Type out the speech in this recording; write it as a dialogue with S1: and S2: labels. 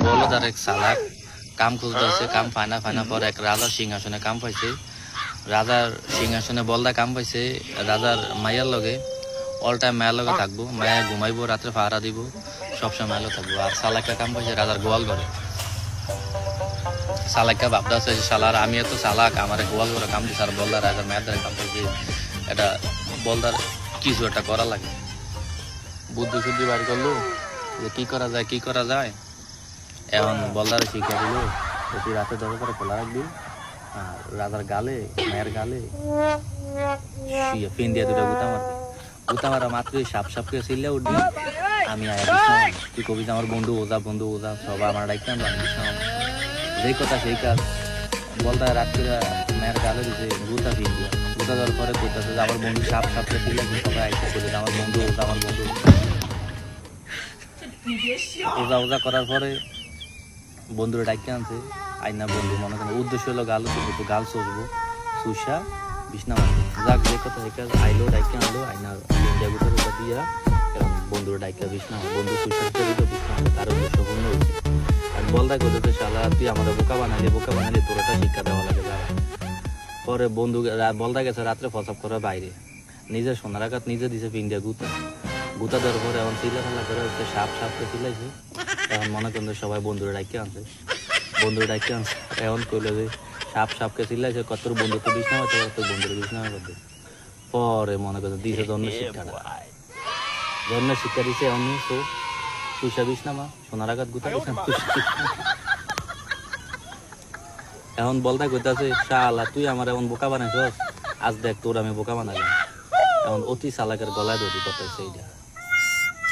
S1: বলদ আর এক সালাক কাম খুঁজতেছে, কাম ফায়না পর এক রাজার সিংহাসনে কাম পাইছে। রাজার সিংহাসনে বলদা কাম পাইছে রাজার মাইয়ার লগে, অল টাইম মায়ের লগে থাকবো, মায়া ঘুমাইবো, রাত্রে পাহারা দিব, সবসময় মায়ের লগে থাকবো। আর সালাকা কাম পাইছে রাজার গোয়াল ঘরে। সালাকা ভাবতে আছে সালার আমি এত সালাক, আমার গোয়াল ঘরে কাম দিচ্ছে, আর বলদা রাজার মায়ের দ্বারা কাম পাইছে, এটা বলদার কিছু একটা করা লাগে। বুদ্ধি শুদ্ধি বার করলো যে কি করা যায়। এখন বলদারে শিক্ষা দিল তুই রাতে দরজা করে খোলা রাখবি, আর রাজার গালে মায়ের গালে পিন দিয়ে দুটা গুতা মারা মাত্রই সাপকে সিল্লে উঠবি, আমি আয়া বিষ্ণাম, তুই কবি আমার বন্ধু ওজা সবাই আমার ডাইকে আমি বিষ্ণাম, যেই কথা সেই কাজ। বলদা রাত্রে মায়ের গালে দিছে গুতা পিন দিয়ে, গুতা দেওয়ার পরে কইতাছে যে আমার বন্ধু সাপকে সিল্লে সবাই আইসা করে আমার বন্ধু ওজা করার পরে বন্ধুরা ডাইকে আনছে। আইনা বন্ধু মনে করেন উদ্দেশ্য হলো গাল চুষবো, গাল চষবো, সুসা বিষ্ণা মারবো, যাক যে কথা আইলো ডাইকে আনলো, আইনা ইন্ডিয়া গুটার দিয়া বন্ধুরা ডাইকা বিষ্ণা বন্ধু সুসার বিষ্ণা, তার উদ্দেশ্য পূর্ণ হয়েছে। আর বলদা করতে শালা তুই আমাদের বোকা বানালি তোর একটা শিক্ষা দেওয়া লাগে যারা। পরে বন্ধু বলদা গেছে রাত্রে ফসাপ করে বাইরে, নিজের সোনার আঘাত নিজে দিছে ইন্ডিয়া গুতা দেওয়ার পরে এখন চিল্লা ফেলা করে হচ্ছে সাপকে চিল্লাইছে। এখন মনে করেন সবাই বন্ধুরা ডাইকে আনছে, এখন কইলো যে সাপকে চিল্লাইছে, কত বন্ধু তো বিষ্ণা হচ্ছে, তোর বন্ধুরা বিষ্ণা করতে। পরে মনে করেন দিছে জন্মের শিক্ষা দিছে এমনি তো সুসা বিষ্ণামা সোনার আঘাত গুতা এখন বলতা কইতাছে শালা তুই আমার এমন বোকা বানাইছস, আজ দেখ তোর আমি বোকা বানালাম। এখন অতি চালাকের গলায় ধরি কথা সেইটা।